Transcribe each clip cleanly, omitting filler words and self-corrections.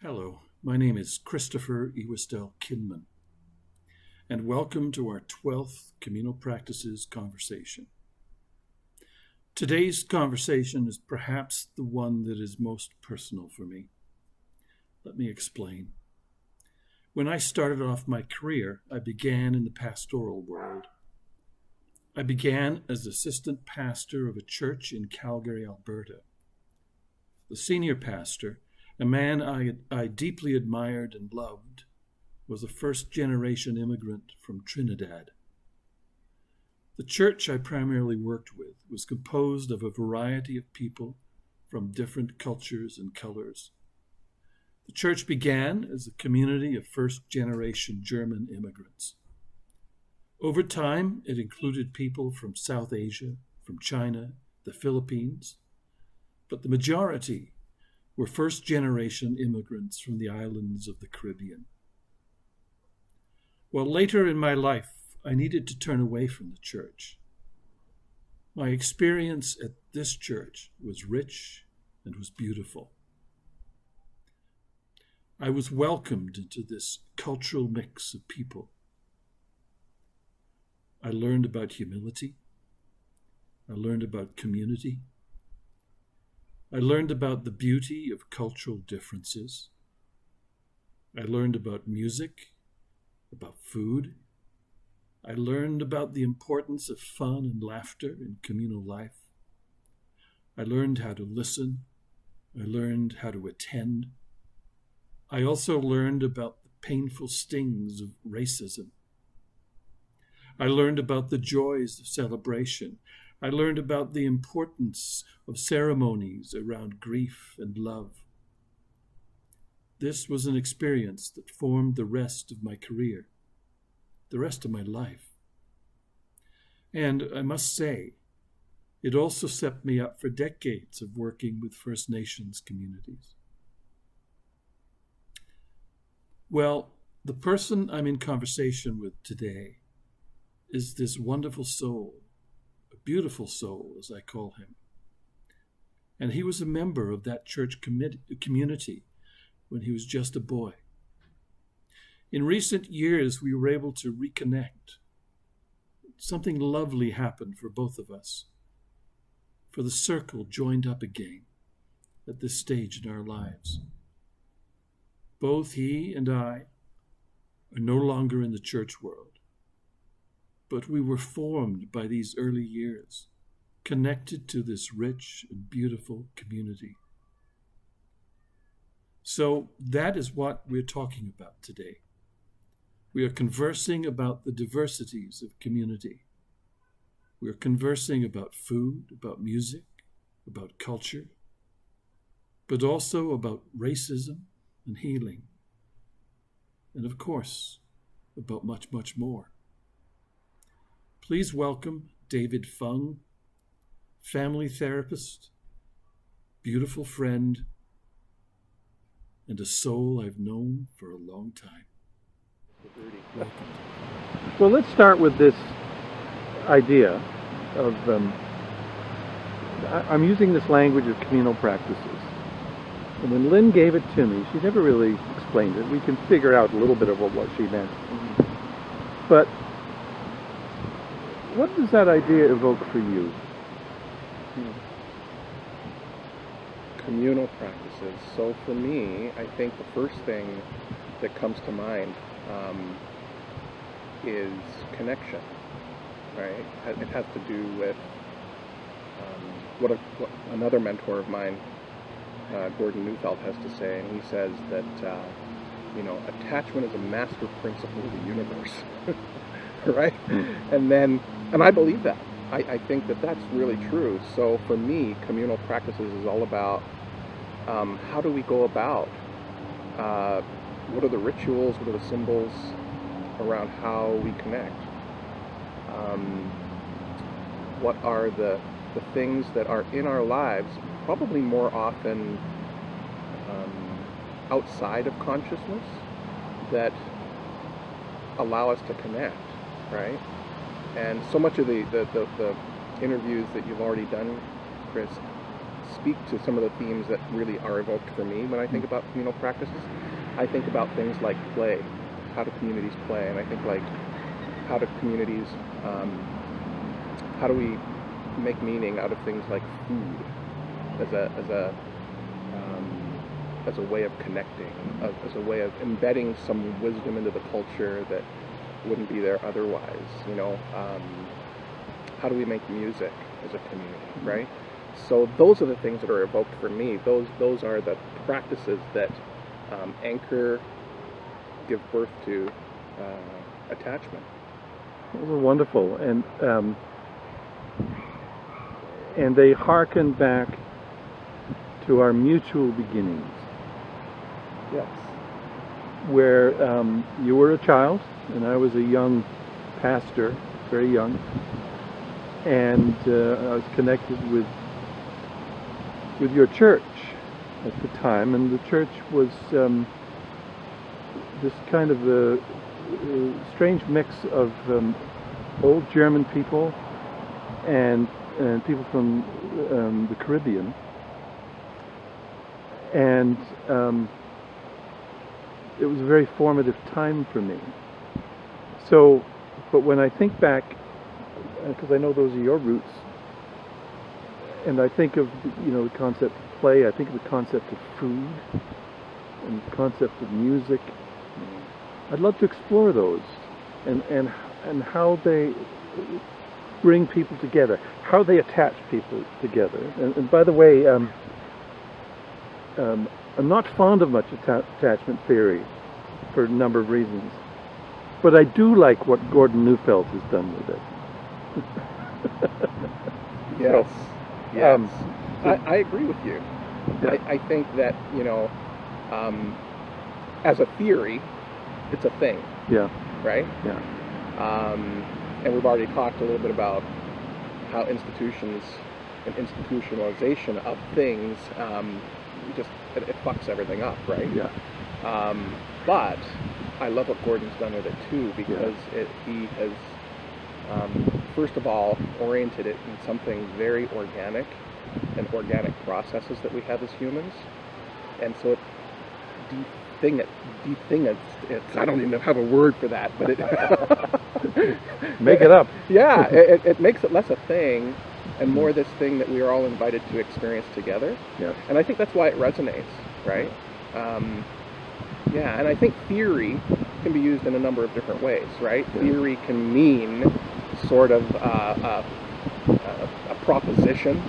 Hello, my name is Christopher Ewestell Kinman, and welcome to our 12th Communal Practices conversation. Today's conversation is perhaps the one that is most personal for me. Let me explain. When I started off my career, I began in the pastoral world. I began as assistant pastor of a church in Calgary, Alberta. The senior pastor, a man I deeply admired and loved, was a first-generation immigrant from Trinidad. The church I primarily worked with was composed of a variety of people from different cultures and colors. The church began as a community of first-generation German immigrants. Over time, it included people from South Asia, from China, the Philippines, but the majority were first-generation immigrants from the islands of the Caribbean. Well, later in my life, I needed to turn away from the church. My experience at this church was rich and was beautiful. I was welcomed into this cultural mix of people. I learned about humility. I learned about community. I learned about the beauty of cultural differences. I learned about music, about food. I learned about the importance of fun and laughter in communal life. I learned how to listen. I learned how to attend. I also learned about the painful stings of racism. I learned about the joys of celebration. I learned about the importance of ceremonies around grief and love. This was an experience that formed the rest of my career, the rest of my life. And I must say, it also set me up for decades of working with First Nations communities. Well, the person I'm in conversation with today is this wonderful soul, a beautiful soul, as I call him. And he was a member of that church community when he was just a boy. In recent years, we were able to reconnect. Something lovely happened for both of us, for the circle joined up again at this stage in our lives. Both he and I are no longer in the church world, but we were formed by these early years, connected to this rich and beautiful community. So that is what we're talking about today. We are conversing about the diversities of community. We are conversing about food, about music, about culture, but also about racism and healing, and of course, about much, much more. Please welcome David Fung, family therapist, beautiful friend, and a soul I've known for a long time. Welcome. Well, let's start with this idea of, I'm using this language of communal practices. And when Lynn gave it to me, she never really explained it. We can figure out a little bit of what she meant. But what does that idea evoke for you? Communal practices. So for me, I think the first thing that comes to mind is connection, right? It has to do with what another mentor of mine, Gordon Neufeld, has to say, and he says that attachment is a master principle of the universe, right? And I believe that. I think that that's really true. So for me, communal practices is all about how do we go about, what are the rituals, what are the symbols around how we connect? What are the things that are in our lives, probably more often outside of consciousness, that allow us to connect, right? And so much of the interviews that you've already done, Chris, speak to some of the themes that really are evoked for me when I think about communal practices. I think about things like play. How do communities play? And I think like, how do communities, how do we make meaning out of things like food as a way of connecting, as a way of embedding some wisdom into the culture that wouldn't be there otherwise. You know, how do we make music as a community, right? So those are the things that are evoked for me. Those are the practices that anchor, give birth to attachment. Those are wonderful, and they hearken back to our mutual beginnings. Yes. Where you were a child and I was a young pastor, very young, and I was connected with your church at the time, and the church was this kind of a strange mix of old German people and people from the Caribbean, and it was a very formative time for me. So, but when I think back, because I know those are your roots, and I think of the concept of play, I think of the concept of food and the concept of music. I'd love to explore those and how they bring people together, how they attach people together. And by the way, I'm not fond of much attachment theory for a number of reasons, but I do like what Gordon Neufeld has done with it. Yes. So, yes. I agree with you. Yeah. I think that, as a theory, it's a thing, Yeah. right? Yeah. And we've already talked a little bit about how institutions and institutionalization of things it fucks everything up, right? Yeah. But I love what Gordon's done with it too, because he has, first of all, oriented it in something very organic and organic processes that we have as humans, and so it I don't even have a word for that, but it Make it up. Yeah, it makes it less a thing and more this thing that we are all invited to experience together. Yes. And I think that's why it resonates, right? And I think theory can be used in a number of different ways, right? Yeah. Theory can mean sort of a proposition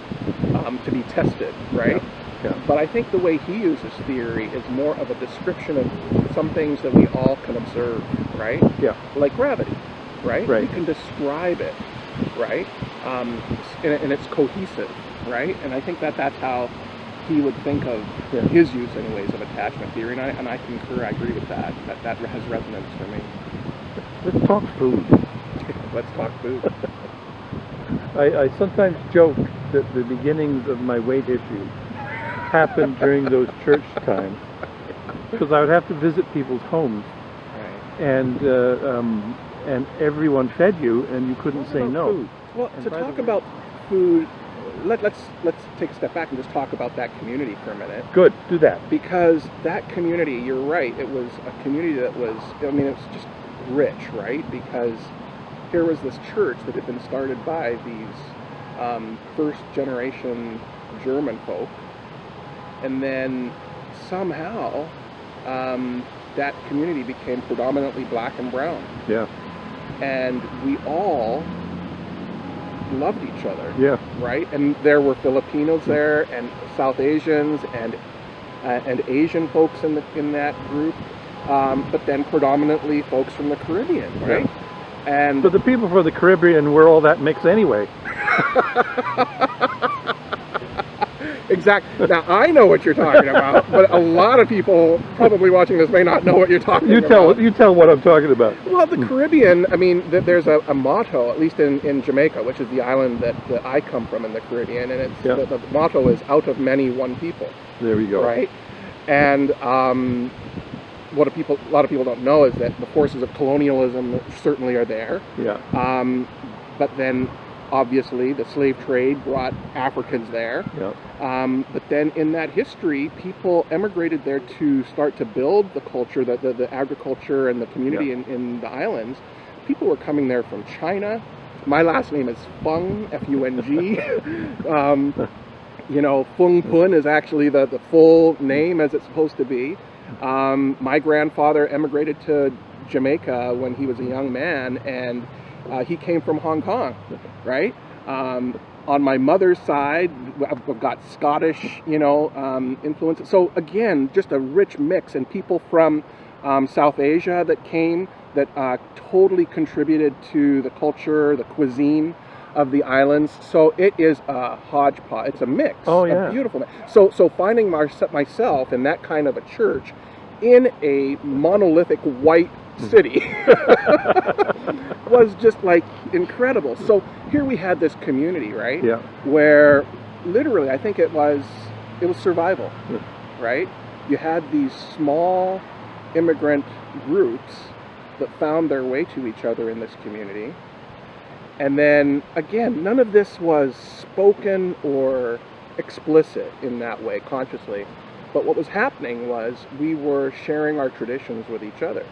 to be tested, right? Yeah. But I think the way he uses theory is more of a description of some things that we all can observe, right? Yeah. Like gravity, right? Right. We can describe it, right? And it's cohesive, right? And I think that's how he would think of his use, anyways, of attachment theory. And I concur, I agree with that. That has resonance for me. Let's talk food. Let's talk food. I sometimes joke that the beginnings of my weight issue happened during those church times, because I would have to visit people's homes, Right. and everyone fed you, and you couldn't say no. Food. Well, And to by the talk way- about food, let's take a step back and just talk about that community for a minute. Good, do that. Because that community, you're right, it was a community that was, it's just rich, right? Because here was this church that had been started by these first generation German folk, and then somehow that community became predominantly black and brown, Yeah. and we all loved each other. Yeah. Right, and there were Filipinos there, and South Asians, and Asian folks in that group, but then predominantly folks from the Caribbean, right? Yeah. And But the people from the Caribbean were all that mix anyway. Exactly. Now I know what you're talking about, but a lot of people probably watching this may not know what you're talking about. You tell what I'm talking about. Well, the Caribbean, there's a motto, at least in Jamaica, which is the island that I come from in the Caribbean, and it's the motto is "out of many, one people." There we go. Right, and what a lot of people don't know is that the forces of colonialism certainly are there. Yeah. But then obviously, the slave trade brought Africans there. But then in that history, people emigrated there to start to build the culture, the agriculture and the community in the islands. People were coming there from China. My last name is Fung, F-U-N-G. Fung Pun is actually the full name as it's supposed to be. My grandfather emigrated to Jamaica when he was a young man, and he came from Hong Kong, right? On my mother's side, I've got Scottish, influences. So again, just a rich mix, and people from South Asia that came that totally contributed to the culture, the cuisine of the islands. So it is a hodgepodge. It's a mix. A beautiful mix. So finding myself in that kind of a church in a monolithic white city was just like incredible. So here we had this community, right? Yeah. Where literally, I think it was survival, right? You had these small immigrant groups that found their way to each other in this community. And then again, none of this was spoken or explicit in that way consciously. But what was happening was we were sharing our traditions with each other,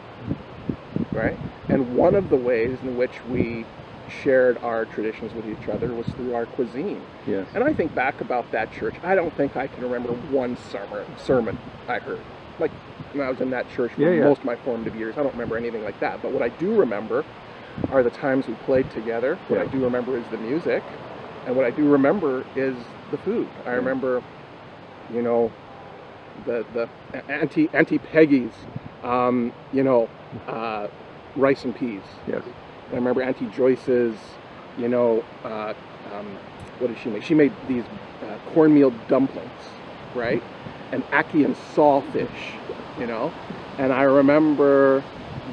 right? And one of the ways in which we shared our traditions with each other was through our cuisine. Yes. And I think back about that church, I don't think I can remember one sermon I heard. Like when I was in that church for most of my formative years, I don't remember anything like that. But what I do remember are the times we played together. What I do remember is the music. And what I do remember is the food. I remember, the Auntie Peggy's, rice and peas. Yes. I remember Auntie Joyce's, what did she make? She made these cornmeal dumplings, right? And ackee and sawfish, And I remember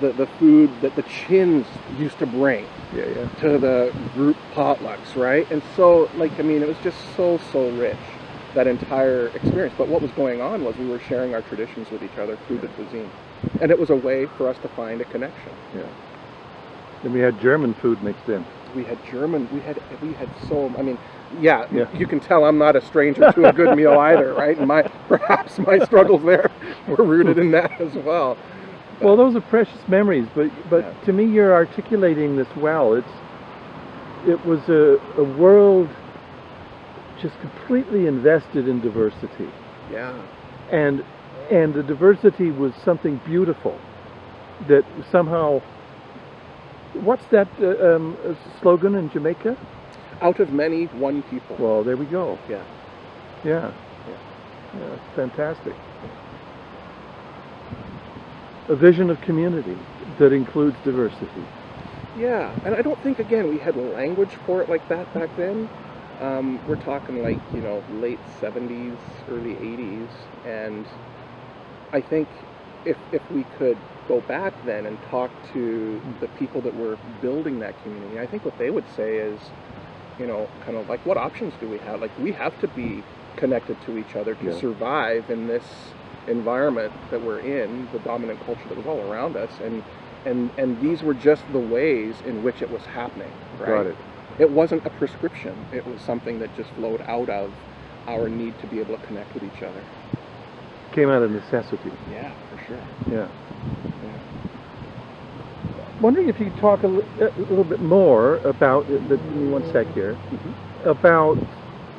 the food that the Chins used to bring to the group potlucks, right? And so, it was just so rich, that entire experience. But what was going on was we were sharing our traditions with each other through the cuisine. And it was a way for us to find a connection. Yeah. Then we had German food mixed in. We had German, we had so, you can tell I'm not a stranger to a good meal either, right? And perhaps my struggles there were rooted in that as well. But, well, those are precious memories, but to me you're articulating this well. It was a world just completely invested in diversity. Yeah. And the diversity was something beautiful that somehow, what's that slogan in Jamaica? Out of many, one people. Well, there we go. Yeah. Yeah. It's fantastic. A vision of community that includes diversity. Yeah, and I don't think, again, we had language for it like that back then. We're talking late 70s, early 80s, and I think if we could go back then and talk to the people that were building that community, I think what they would say is, kind of like, what options do we have? Like, we have to be connected to each other to survive in this environment that we're in, the dominant culture that was all around us, and these were just the ways in which it was happening, right? Got it. It wasn't a prescription. It was something that just flowed out of our need to be able to connect with each other. Came out of necessity. Yeah, for sure. Yeah. Wondering if you could talk a little bit more about, give me one sec here, about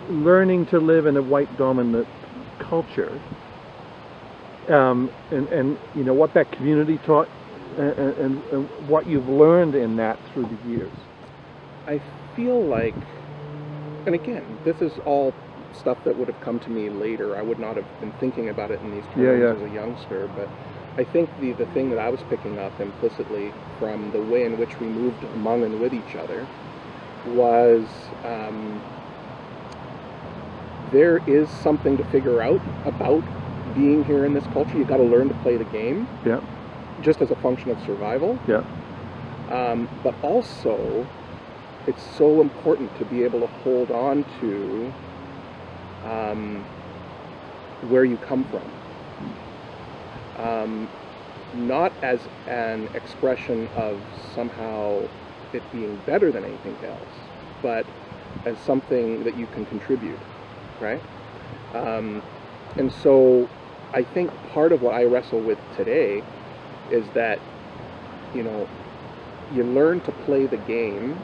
learning to live in a white dominant culture, and what that community taught, and what you've learned in that through the years. I feel like, and again, this is all stuff that would have come to me later. I would not have been thinking about it in these terms as a youngster, but I think the thing that I was picking up implicitly from the way in which we moved among and with each other was there is something to figure out about being here in this culture. You've got to learn to play the game, just as a function of survival. But also, it's so important to be able to hold on to where you come from. Not as an expression of somehow it being better than anything else, but as something that you can contribute, right? And so I think part of what I wrestle with today is that, you know, you learn to play the game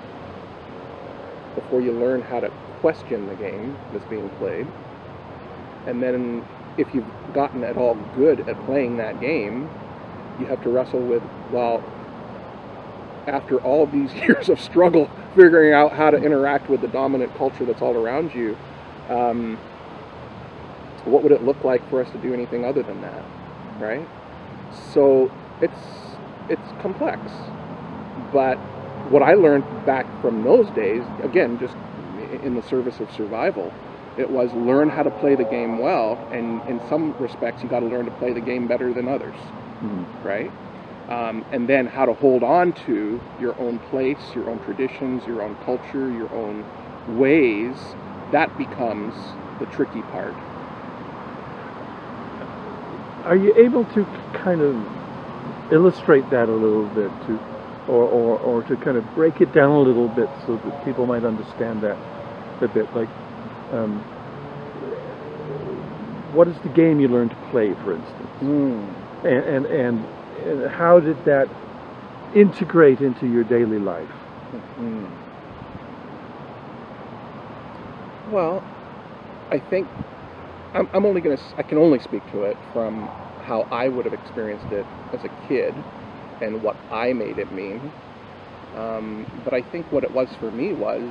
before you learn how to question the game that's being played. And then if you've gotten at all good at playing that game, you have to wrestle with, well, after all of these years of struggle figuring out how to interact with the dominant culture that's all around you, what would it look like for us to do anything other than that, right? So it's complex. But what I learned back from those days, again, just in the service of survival, it was learn how to play the game well, and in some respects you got to learn to play the game better than others, right? And then how to hold on to your own place, your own traditions, your own culture, your own ways, that becomes the tricky part. Are you able to kind of illustrate that a little bit, or to kind of break it down a little bit so that people might understand that a bit? Like, what is the game you learned to play, for instance? And how did that integrate into your daily life? Well, I think I can only speak to it from how I would have experienced it as a kid and what I made it mean. But I think what it was for me was,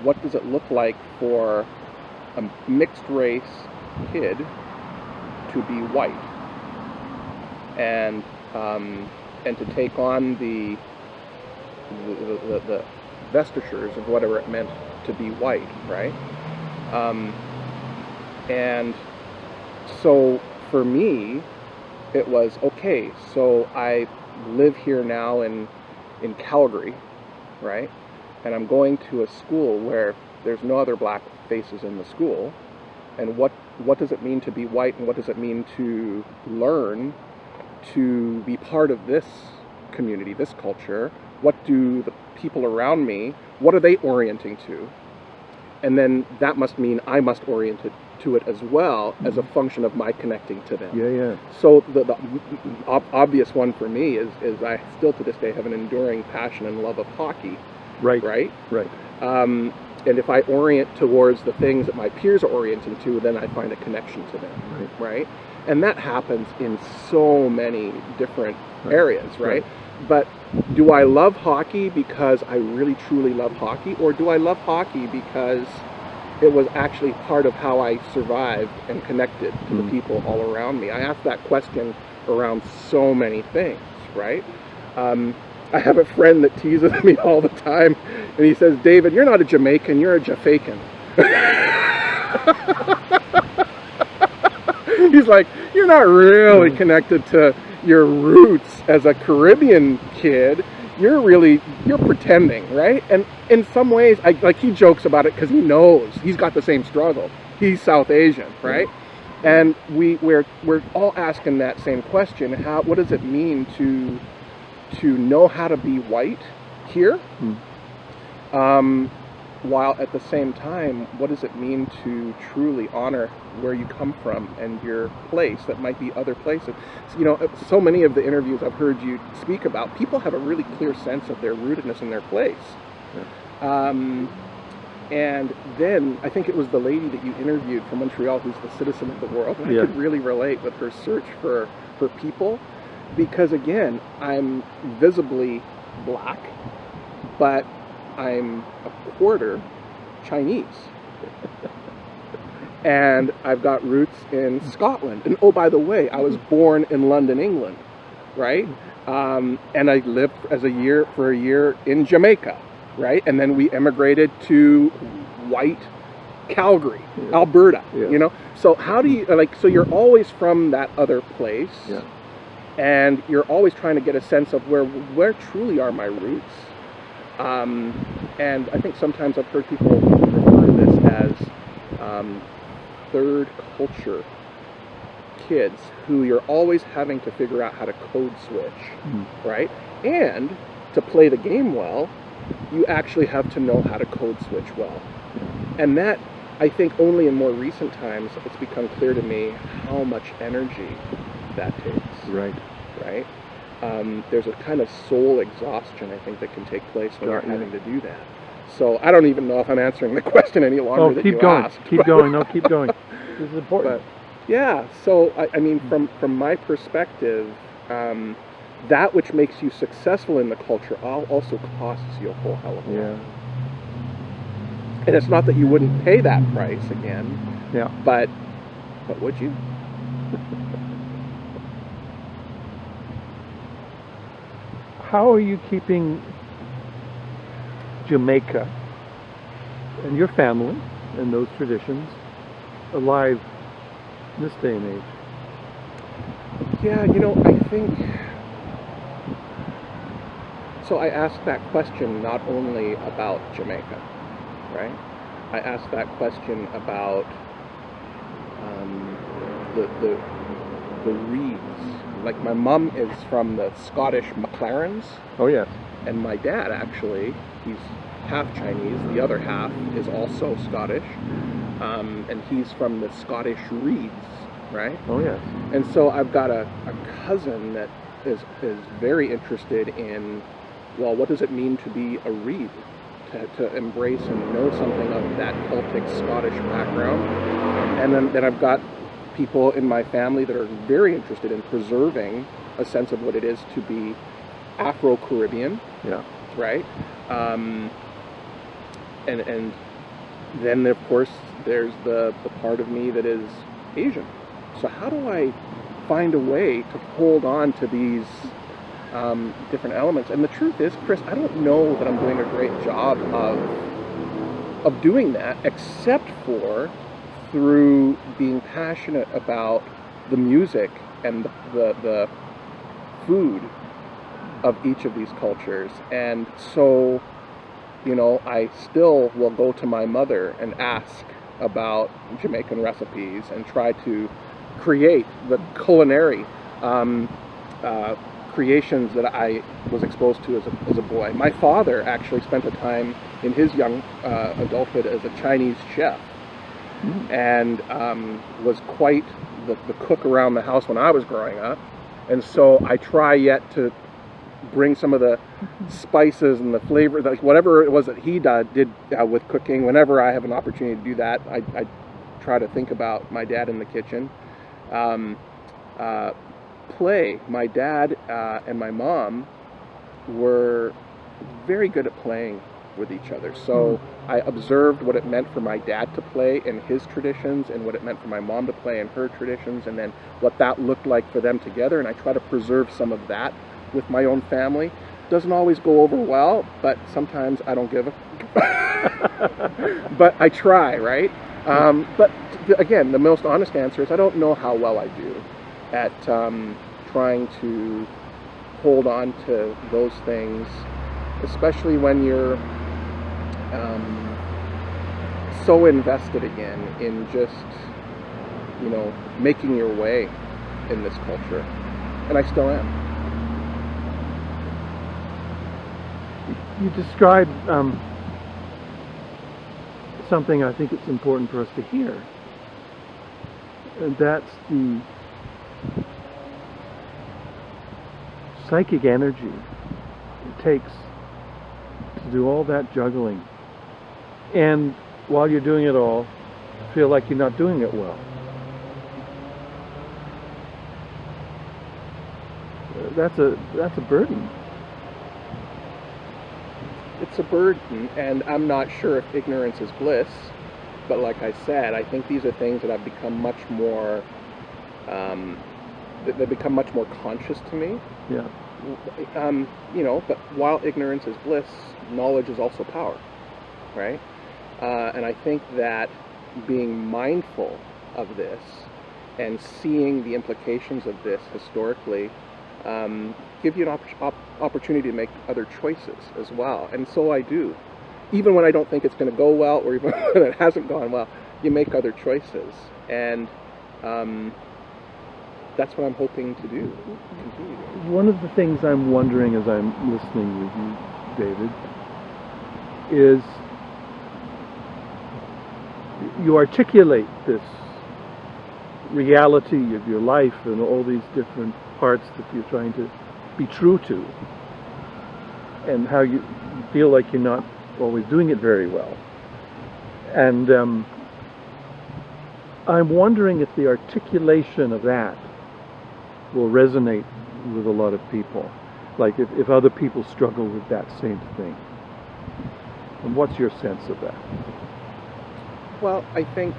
what does it look like for a mixed race kid to be white, and to take on the vestitures of whatever it meant to be white, right? And so for me, it was, okay, so I live here now in Calgary, right? And I'm going to a school where there's no other black faces in the school. And what does it mean to be white, and what does it mean to learn to be part of this community, this culture? What do the people around me, what are they orienting to? And then that must mean I must orient it to it as well, as a function of my connecting to them. Yeah. So the obvious one for me is I still to this day have an enduring passion and love of hockey. Right. And if I orient towards the things that my peers are orienting to, then I find a connection to them. Right. And that happens in so many different areas, right? But do I love hockey because I really truly love hockey, or do I love hockey because it was actually part of how I survived and connected to the people all around me? I ask that question around so many things, right? I have a friend that teases me all the time, and he says, "David, you're not a Jamaican, you're a Jafaican." He's like, you're not really connected to your roots as a Caribbean kid. You're pretending, right? And in some ways, he jokes about it because he knows he's got the same struggle. He's South Asian, right? And we're all asking that same question: what does it mean to know how to be white here? While at the same time, what does it mean to truly honor where you come from and your place that might be other places? So many of the interviews I've heard you speak about, people have a really clear sense of their rootedness in their place. And then I think it was the lady that you interviewed from Montreal, who's the citizen of the world. And I could really relate with her search for people, because again, I'm visibly black, but I'm a quarter Chinese. And I've got roots in Scotland. And oh, by the way, I was born in London, England, right? And I lived for a year in Jamaica, right? And then we emigrated to white Calgary, Alberta, So how do you, so you're always from that other place, and you're always trying to get a sense of where truly are my roots. And I think sometimes I've heard people refer to this as third culture kids, who you're always having to figure out how to code switch, right? And to play the game well, you actually have to know how to code switch well. And that, I think, only in more recent times, it's become clear to me how much energy that takes. Right. Right? There's a kind of soul exhaustion, I think, that can take place when you're having to do that. So I don't even know if I'm answering the question any longer than you asked. Keep going. No, keep going. This is important. But, yeah. So, I mean, from my perspective, that which makes you successful in the culture also costs you a whole hell of a lot. Yeah. And it's not that you wouldn't pay that price again. Yeah. But would you? How are you keeping Jamaica and your family and those traditions alive in this day and age? Yeah, I think... So I asked that question not only about Jamaica, right? I asked that question about the Reeds. Like, my mom is from the Scottish McLarens. Oh, yes. And my dad, actually, he's half Chinese. The other half is also Scottish. And he's from the Scottish Reeds, right? Oh, yes. And so I've got a cousin that is very interested in, well, what does it mean to be a Reed? To embrace and know something of that Celtic Scottish background. And then I've got people in my family that are very interested in preserving a sense of what it is to be Afro-Caribbean. Yeah. Right? And then, of course, there's the part of me that is Asian. So how do I find a way to hold on to these different elements? And the truth is, Chris, I don't know that I'm doing a great job of doing that, except for through being passionate about the music and the food of each of these cultures. And so, I still will go to my mother and ask about Jamaican recipes and try to create the culinary creations that I was exposed to as a boy. My father actually spent a time in his young adulthood as a Chinese chef, and was quite the cook around the house when I was growing up. And so I try yet to bring some of the spices and the flavor, like whatever it was that he did with cooking. Whenever I have an opportunity to do that, I try to think about my dad in the kitchen. Play. My dad and my mom were very good at playing with each other. So I observed what it meant for my dad to play in his traditions and what it meant for my mom to play in her traditions, and then what that looked like for them together. And I try to preserve some of that with my own family. Doesn't always go over well, but sometimes I don't give a... But I try, right? But again, the most honest answer is I don't know how well I do at trying to hold on to those things, especially when you're so invested again in just, making your way in this culture. And I still am. You described something I think it's important for us to hear. And that's the psychic energy it takes to do all that juggling. And while you're doing it all, feel like you're not doing it well. That's a burden. It's a burden, and I'm not sure if ignorance is bliss, but like I said, I think these are things that have become much more, they become much more conscious to me. Yeah. But while ignorance is bliss, knowledge is also power, right? And I think that being mindful of this and seeing the implications of this historically give you an opportunity to make other choices as well. And so I do. Even when I don't think it's going to go well, or even when it hasn't gone well, you make other choices. And that's what I'm hoping to do, continue to do. One of the things I'm wondering as I'm listening with you, David, is you articulate this reality of your life and all these different parts that you're trying to be true to, and how you feel like you're not always doing it very well. And I'm wondering if the articulation of that will resonate with a lot of people, like if other people struggle with that same thing. And what's your sense of that? Well, I think,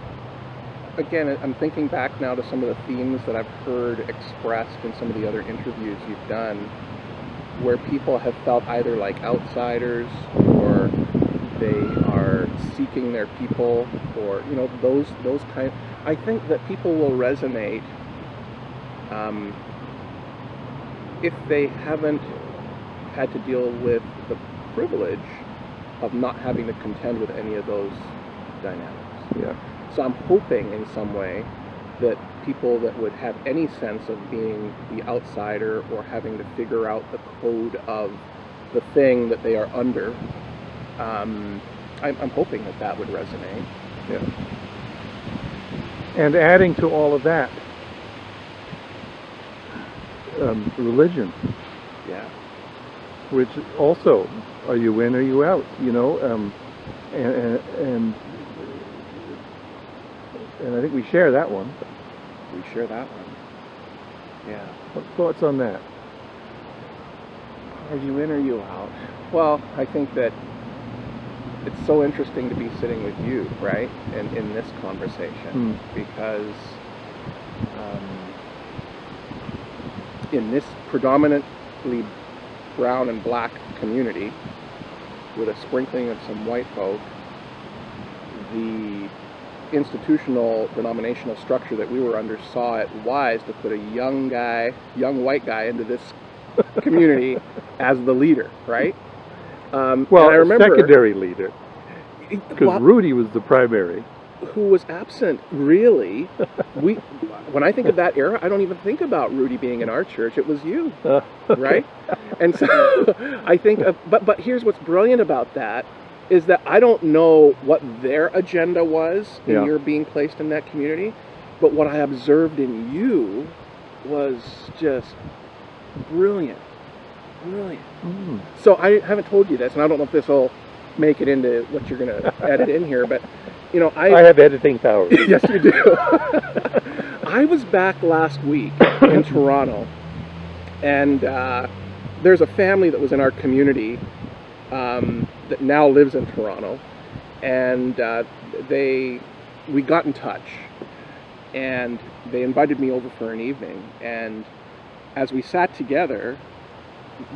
again, I'm thinking back now to some of the themes that I've heard expressed in some of the other interviews you've done, where people have felt either like outsiders, or they are seeking their people, or, you know, those kind. I think that people will resonate if they haven't had to deal with the privilege of not having to contend with any of those dynamics. Yeah. So I'm hoping in some way that people that would have any sense of being the outsider or having to figure out the code of the thing that they are under, I'm hoping that would resonate. Yeah. And adding to all of that, religion. Yeah. Which also, are you in or you out? You know, and I think we share that one. We share that one. Yeah. What thoughts on that? Are you in or you out? Well, I think that it's so interesting to be sitting with you, right, in this conversation, because in this predominantly brown and black community, with a sprinkling of some white folk, the institutional denominational structure that we were under saw it wise to put a young white guy into this community as the leader, right? Well, I remember, secondary leader, because Rudy was the primary. Who was absent, really. When I think of that era, I don't even think about Rudy being in our church. It was you, right? And so I think, but here's what's brilliant about that, is that I don't know what their agenda was in your being placed in that community, but what I observed in you was just brilliant. So I haven't told you this, and I don't know if this will make it into what you're going to edit in here, but you know, I have editing powers. Yes, you do. I was back last week in Toronto, and there's a family that was in our community that now lives in Toronto, and we got in touch, and they invited me over for an evening, and as we sat together,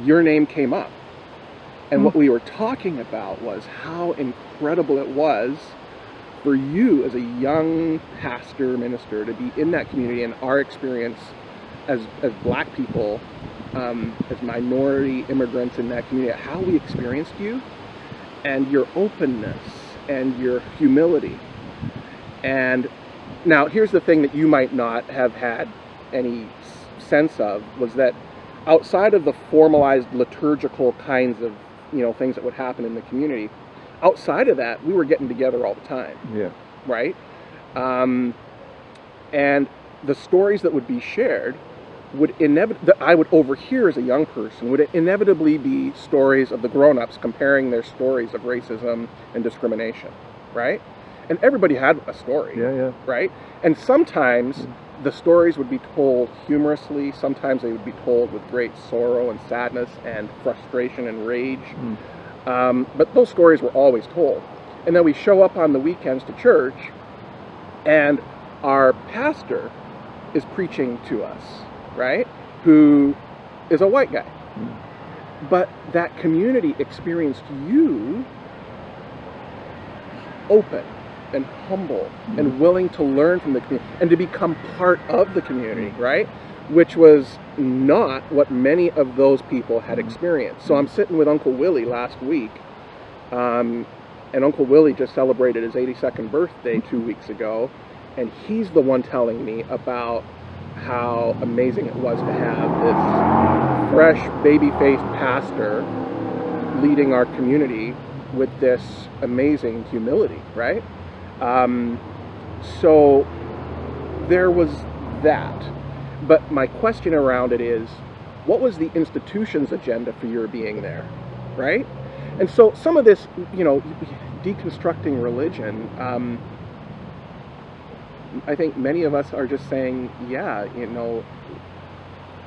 your name came up, and what we were talking about was how incredible it was for you as a young pastor, minister, to be in that community, and our experience as black people, as minority immigrants in that community, how we experienced you, and your openness and your humility. And now here's the thing that you might not have had any sense of, was that outside of the formalized liturgical kinds of, you know, things that would happen in the community, outside of that, we were getting together all the time. Yeah. Right? And the stories that would be shared that I would overhear as a young person would inevitably be stories of the grown-ups comparing their stories of racism and discrimination, right? And everybody had a story, right? And sometimes the stories would be told humorously, sometimes they would be told with great sorrow and sadness and frustration and rage. But those stories were always told. And then we show up on the weekends to church, and our pastor is preaching to us, right? Who is a white guy. But that community experienced you open and humble and willing to learn from the community and to become part of the community, right? Which was not what many of those people had experienced. So I'm sitting with Uncle Willie last week, and Uncle Willie just celebrated his 82nd birthday 2 weeks ago, and he's the one telling me about how amazing it was to have this fresh, baby-faced pastor leading our community with this amazing humility, right? So there was that. But my question around it is, what was the institution's agenda for your being there, right? And so some of this, deconstructing religion, I think many of us are just saying, yeah,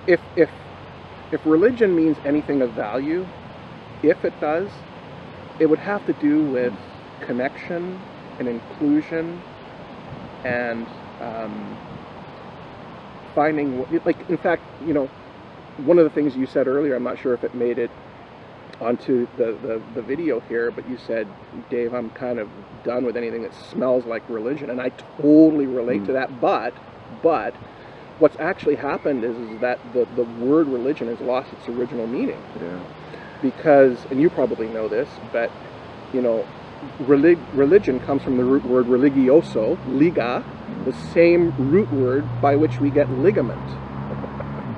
if religion means anything of value, if it does, it would have to do with connection and inclusion and finding, like, in fact, one of the things you said earlier, I'm not sure if it made it onto the video here, but you said, Dave, I'm kind of done with anything that smells like religion, and I totally relate to that, but what's actually happened is that the word religion has lost its original meaning. Yeah. Because, and you probably know this, but religion comes from the root word religioso, liga, the same root word by which we get ligament,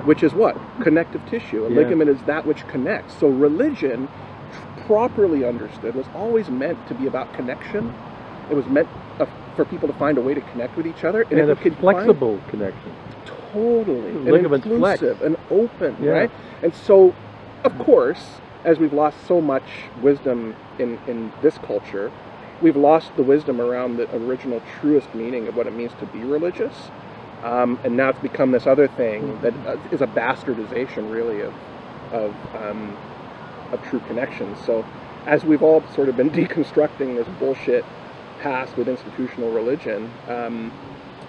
which is what? Connective tissue. A ligament is that which connects. So religion, properly understood, was always meant to be about connection. It was meant for people to find a way to connect with each other. And if a flexible connection. Totally. Ligaments and inclusive flex. and open, right? And so, of course, as we've lost so much wisdom in this culture, we've lost the wisdom around the original truest meaning of what it means to be religious. And now it's become this other thing that is a bastardization, really, of true connection. So as we've all sort of been deconstructing this bullshit past with institutional religion,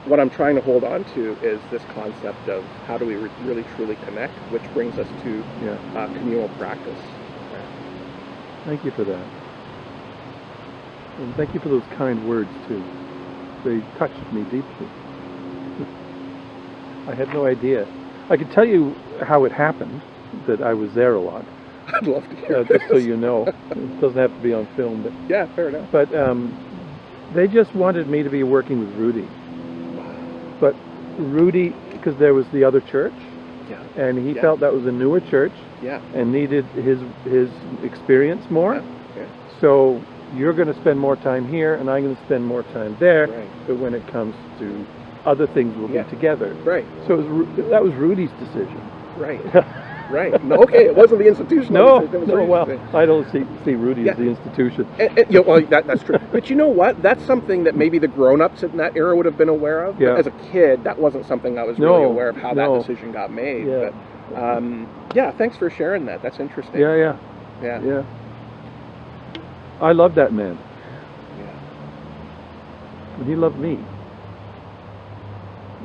what I'm trying to hold on to is this concept of how do we really truly connect, which brings us to communal practice. Thank you for that. And thank you for those kind words, too. They touched me deeply. I had no idea. I could tell you how it happened, that I was there a lot. I'd love to hear just so you know. It doesn't have to be on film. But yeah, fair enough. But they just wanted me to be working with Rudy. But Rudy, because there was the other church, and he felt that was a newer church, and needed his experience more. So you're going to spend more time here, and I'm going to spend more time there. But when it comes to other things, we'll be together. So that was Rudy's decision. Right. No, okay, it wasn't the institutional decision. No, well, I don't see Rudy as the institution. Well, that's true. But you know what? That's something that maybe the grown-ups in that era would have been aware of. But as a kid, that wasn't something I was really aware of how that decision got made. But, thanks for sharing that. That's interesting. Yeah. I love that man. And he loved me.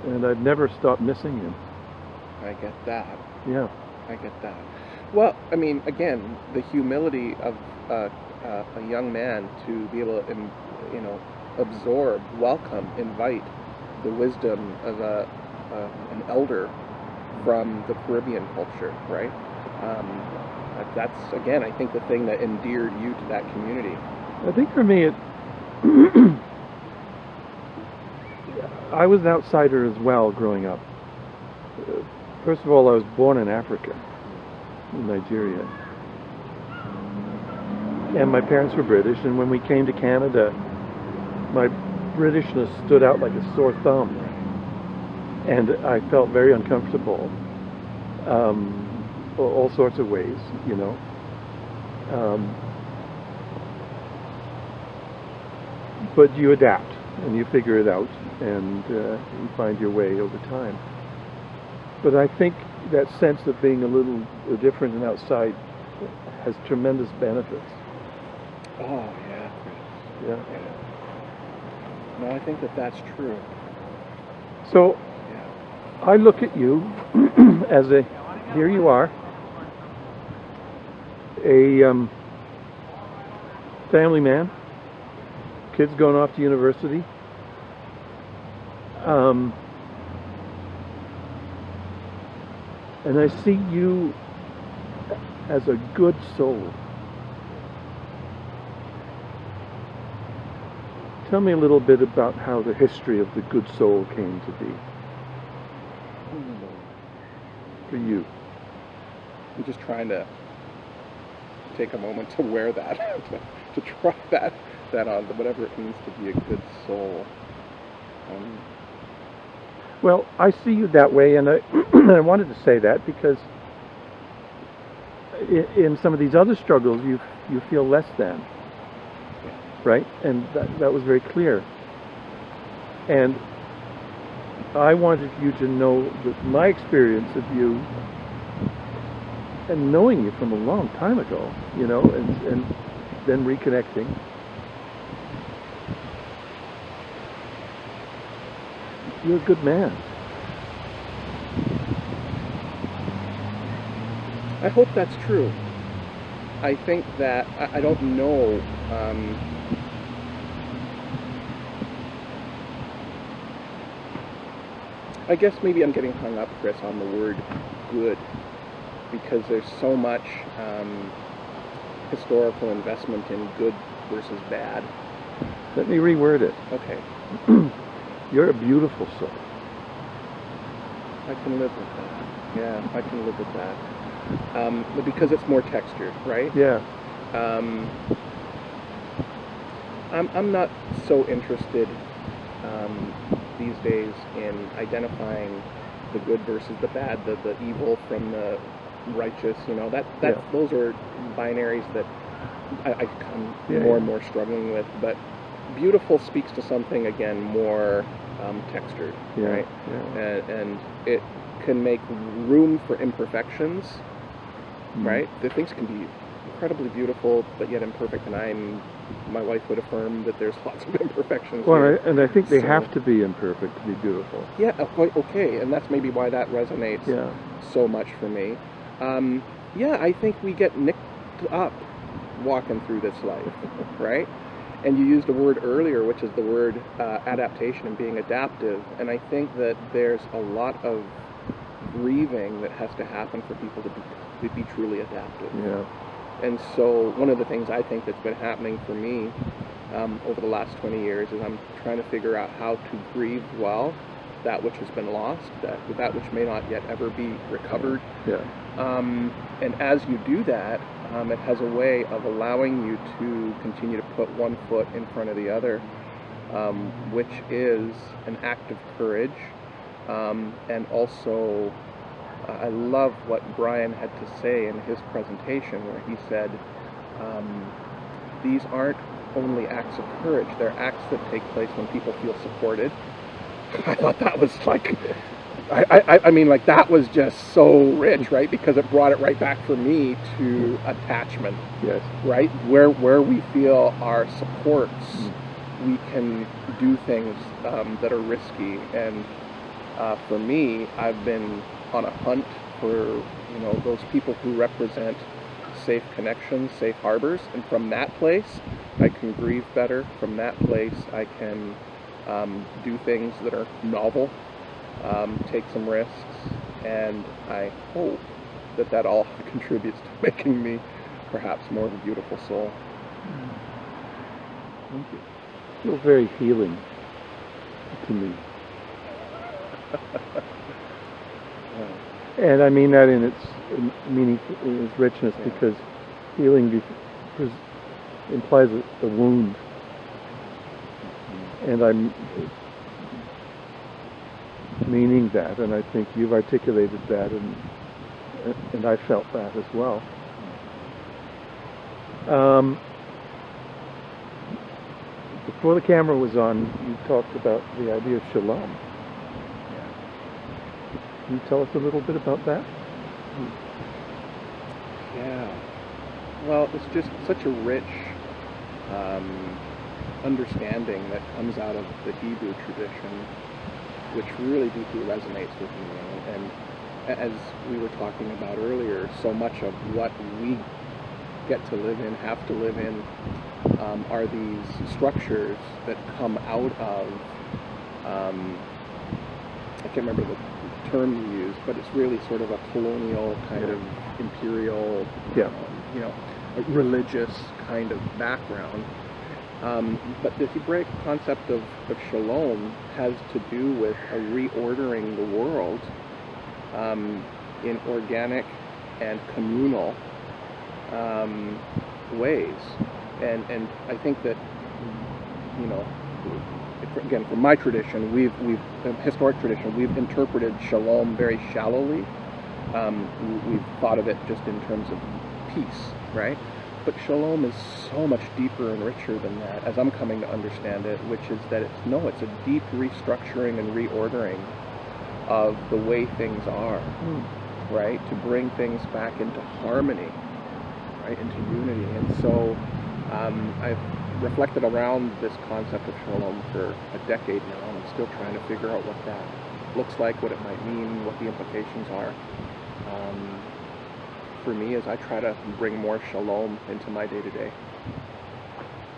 And I've never stopped missing him. I get that. Yeah. I get that. Well, I mean, again, the humility of a young man to be able to, absorb, welcome, invite the wisdom of an elder from the Caribbean culture, right? That's, again, I think the thing that endeared you to that community. I think for me, I was an outsider as well growing up. First of all, I was born in Africa, in Nigeria. And my parents were British, and when we came to Canada, my Britishness stood out like a sore thumb. And I felt very uncomfortable, all sorts of ways, But you adapt, and you figure it out, and you find your way over time. But I think that sense of being a little different and outside has tremendous benefits. Oh, yeah. No, I think that's true. So, I look at you as here you are, a family man, kids going off to university, and I see you as a good soul. Tell me a little bit about how the history of the good soul came to be for you. I'm just trying to take a moment to wear that, to try that on, whatever it means to be a good soul. Well, I see you that way, and I, I wanted to say that because in some of these other struggles, you feel less than, right? And that was very clear. And I wanted you to know that my experience of you, and knowing you from a long time ago, you know, and then reconnecting, you're a good man. I hope that's true. I think that, I don't know, I guess maybe I'm getting hung up, Chris, on the word good, because there's so much historical investment in good versus bad. Let me reword it. Okay. You're a beautiful soul. I can live with that. Yeah, I can live with that. But because it's more textured, right? Yeah. I'm not so interested these days in identifying the good versus the bad, the evil from the righteous. You know, those are binaries that I'm more and more struggling with. But beautiful speaks to something, again, more textured, right? Yeah. And it can make room for imperfections, right? The things can be incredibly beautiful, but yet imperfect, and my wife would affirm that there's lots of imperfections. Well, here. and I think they have to be imperfect to be beautiful. Yeah, okay, and that's maybe why that resonates so much for me. Yeah, I think we get nicked up walking through this life, right? And you used a word earlier, which is the word adaptation and being adaptive, and I think that there's a lot of grieving that has to happen for people to be truly adaptive. Yeah. And so one of the things I think that's been happening for me over the last 20 years is I'm trying to figure out how to grieve well that which has been lost, that which may not yet ever be recovered. Yeah. And as you do that, it has a way of allowing you to continue to put one foot in front of the other, which is an act of courage. And also, I love what Brian had to say in his presentation, where he said, these aren't only acts of courage, they're acts that take place when people feel supported. I thought that was like, I mean, like, that was just so rich, right? Because it brought it right back for me to attachment. Yes. Right? Where we feel our supports, we can do things that are risky. And for me, I've been on a hunt for, those people who represent safe connections, safe harbors. And from that place, I can grieve better. From that place, I can do things that are novel, take some risks, and I hope that all contributes to making me perhaps more of a beautiful soul. Thank you. It feels very healing to me. And I mean that in its meaning, in its richness, because healing implies a wound. And I'm meaning that, and I think you've articulated that, and I felt that as well. Before the camera was on, you talked about the idea of shalom. Can you tell us a little bit about that? Yeah. Well, it's just such a rich understanding that comes out of the Hebrew tradition, which really deeply resonates with me. And as we were talking about earlier, so much of what we get to live in, have to live in, are these structures that come out of, I can't remember the term you use, but it's really sort of a colonial kind of imperial, religious kind of background. But the Hebraic concept of shalom has to do with a reordering the world in organic and communal ways. And I think that, you know, again, from my tradition, historic tradition, we've interpreted shalom very shallowly. We've thought of it just in terms of peace, right? But shalom is so much deeper and richer than that, as I'm coming to understand it, which is that it's a deep restructuring and reordering of the way things are, right? To bring things back into harmony, right? Into unity. And so I've reflected around this concept of shalom for a decade now, and I'm still trying to figure out what that looks like, what it might mean, what the implications are. For me, as I try to bring more shalom into my day-to-day.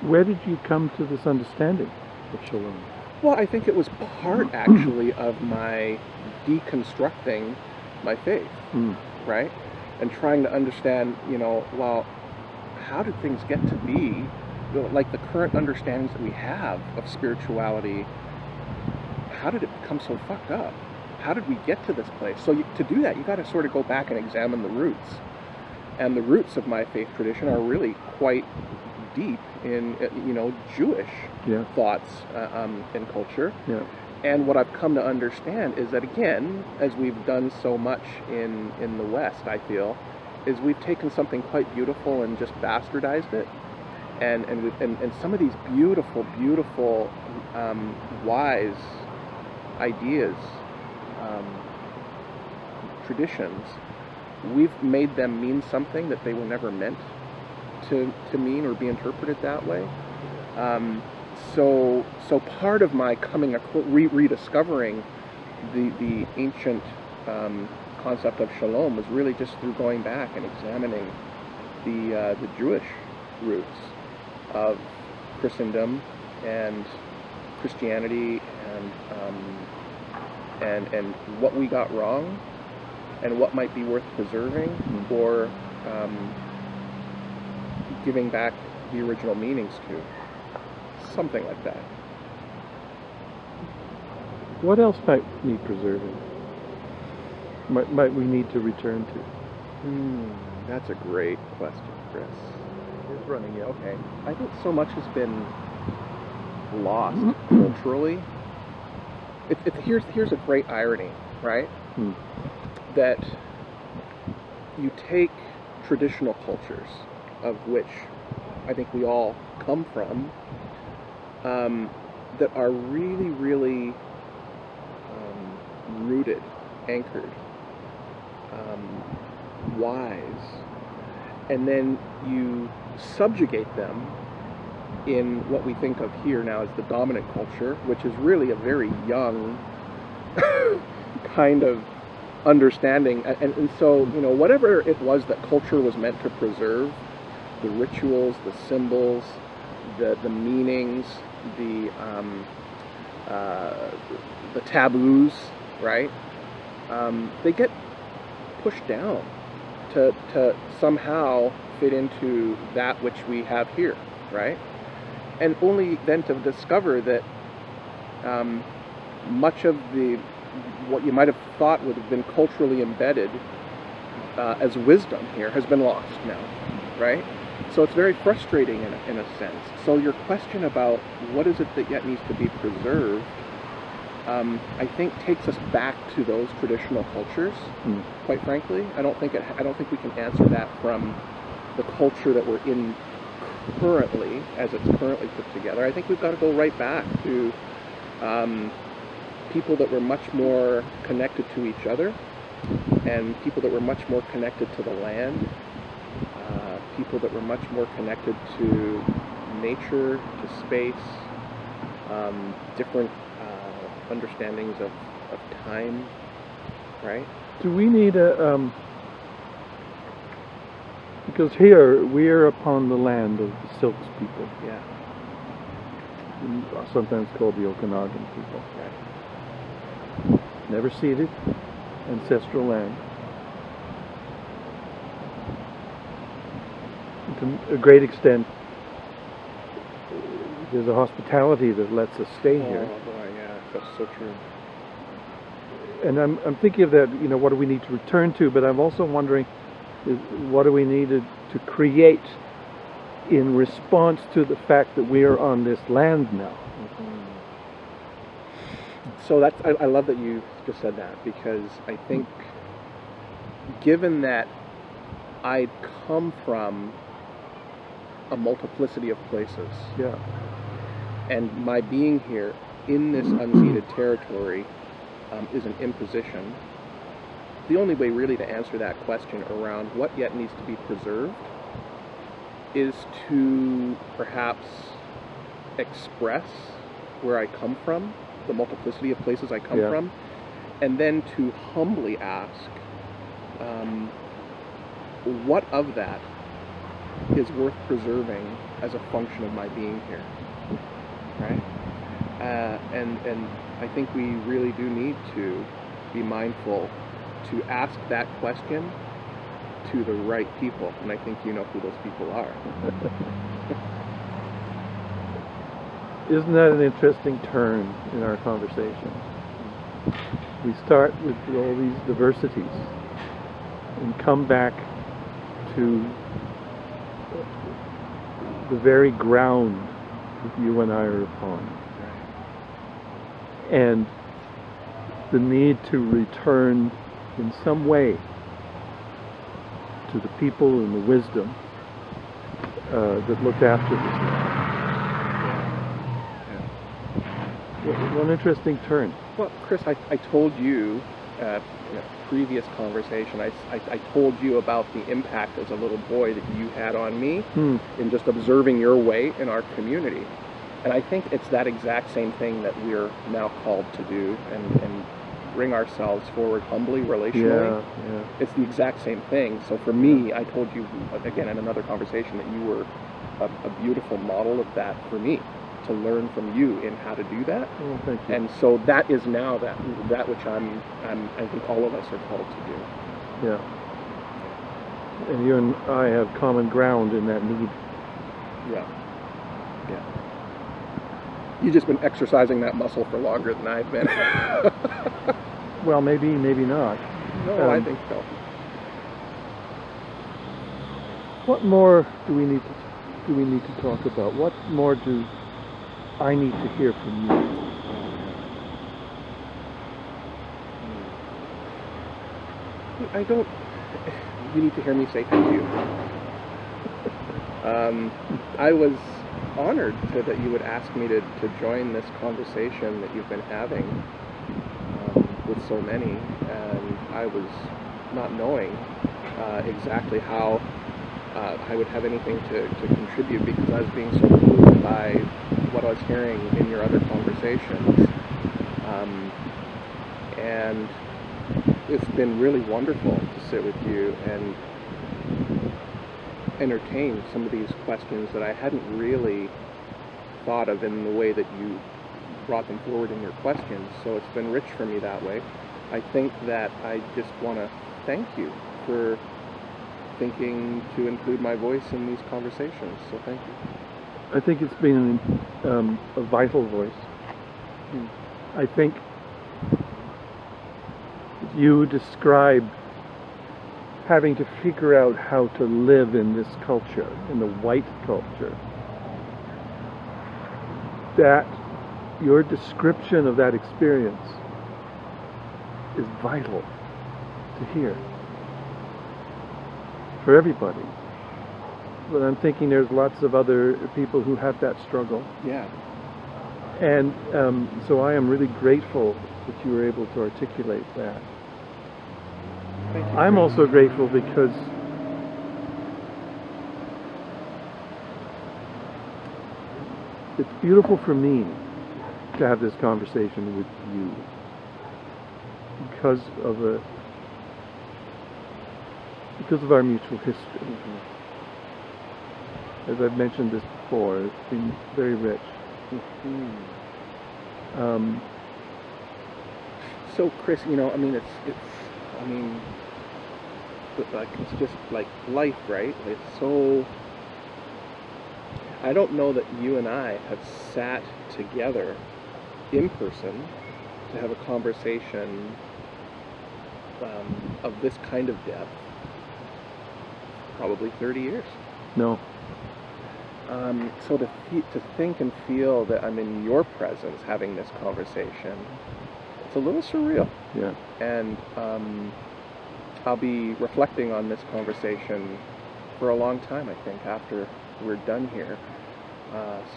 Where did you come to this understanding of shalom? Well, I think it was part, actually, of my deconstructing my faith, right? And trying to understand, well, how did things get to be, like the current understandings that we have of spirituality, how did it become so fucked up? How did we get to this place? So to do that, you got to sort of go back and examine the roots. And the roots of my faith tradition are really quite deep in, Jewish thoughts and culture. Yeah. And what I've come to understand is that, again, as we've done so much in the West, I feel, is we've taken something quite beautiful and just bastardized it. And some of these beautiful, beautiful, wise ideas, traditions, we've made them mean something that they were never meant to mean or be interpreted that way. So part of my rediscovering the ancient concept of shalom was really just through going back and examining the Jewish roots of Christendom and Christianity and what we got wrong and what might be worth preserving or giving back the original meanings to. Something like that. What else might need preserving? Might we need to return to? That's a great question, Chris. It's running out. Okay. I think so much has been lost culturally. Here's a great irony, right? That you take traditional cultures, of which I think we all come from, that are really, really rooted, anchored, wise, and then you subjugate them in what we think of here now as the dominant culture, which is really a very young kind of understanding. And so, whatever it was that culture was meant to preserve, the rituals, the symbols, the meanings, the taboos, right? They get pushed down to somehow fit into that which we have here, right? And only then to discover that much of what you might have thought would have been culturally embedded as wisdom here has been lost now, right? So it's very frustrating in a sense. So your question about what is it that yet needs to be preserved, I think takes us back to those traditional cultures. Quite frankly, I don't think we can answer that from the culture that we're in currently, as it's currently put together. I think we've got to go right back to people that were much more connected to each other, and people that were much more connected to the land, people that were much more connected to nature, to space, different understandings of time, right? Do we need because here we are upon the land of the Silks people. Yeah. Sometimes called the Okanagan people. Right. Never ceded, ancestral land. To a great extent, there's a hospitality that lets us stay here. Oh boy, yeah, that's so true. And I'm thinking of that, what do we need to return to? But I'm also wondering, What do we need to create in response to the fact that we are on this land now? So that's, I love that you just said that, because I think, given that I come from a multiplicity of places, Yeah. and my being here in this unceded territory is an imposition, the only way really to answer that question around what yet needs to be preserved is to perhaps express where I come from, the multiplicity of places I come from, and then to humbly ask, what of that is worth preserving as a function of my being here, right? And I think we really do need to be mindful to ask that question to the right people, and I think you know who those people are. Isn't that an interesting turn in our conversation? We start with all these diversities and come back to the very ground that you and I are upon. And the need to return in some way to the people and the wisdom that looked after this land. One interesting turn. Well, Chris, I told you in a previous conversation, I told you about the impact as a little boy that you had on me in just observing your way in our community. And I think it's that exact same thing that we're now called to do and bring ourselves forward humbly, relationally. Yeah. It's the exact same thing. So for me, I told you, again, in another conversation, that you were a beautiful model of that for me, to learn from you in how to do that. Oh, thank you. And so that is now that which I think all of us are called to do. Yeah. And you and I have common ground in that need. Yeah. You've just been exercising that muscle for longer than I've been. Well, maybe not. No, I think so. What more do we need to talk about? What more do I need to hear from you? I don't. You need to hear me say thank you. I was honored that you would ask me to join this conversation that you've been having with so many, and I was not knowing exactly how I would have anything to contribute, because I was being so moved by what I was hearing in your other conversations, and it's been really wonderful to sit with you and entertain some of these questions that I hadn't really thought of in the way that you brought them forward in your questions. So it's been rich for me that way. I think that I just want to thank you for thinking to include my voice in these conversations. So thank you. I think it's been a vital voice. I think you describe having to figure out how to live in this culture, in the white culture. That your description of that experience is vital to hear for everybody. But I'm thinking there's lots of other people who have that struggle. Yeah. And so I am really grateful that you were able to articulate that. Thank you. I'm also grateful because it's beautiful for me to have this conversation with you because of our mutual history. Mm-hmm. As I've mentioned this before, it's been very rich. Mm-hmm. So, Chris, it's just like life, right? It's so. I don't know that you and I have sat together in person to have a conversation of this kind of depth probably 30 years. No. So to think and feel that I'm in your presence having this conversation, it's a little surreal. Yeah. And I'll be reflecting on this conversation for a long time, I think, after we're done here.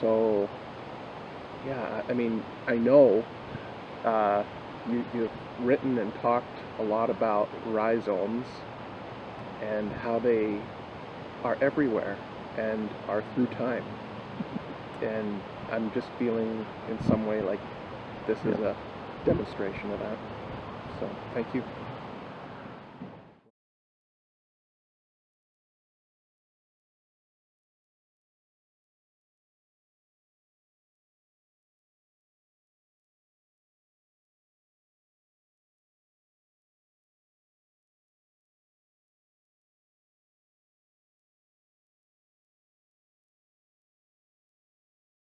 So, yeah, I mean, I know you've written and talked a lot about rhizomes and how they are everywhere and are through time. And I'm just feeling in some way like this is a demonstration of that. So, thank you.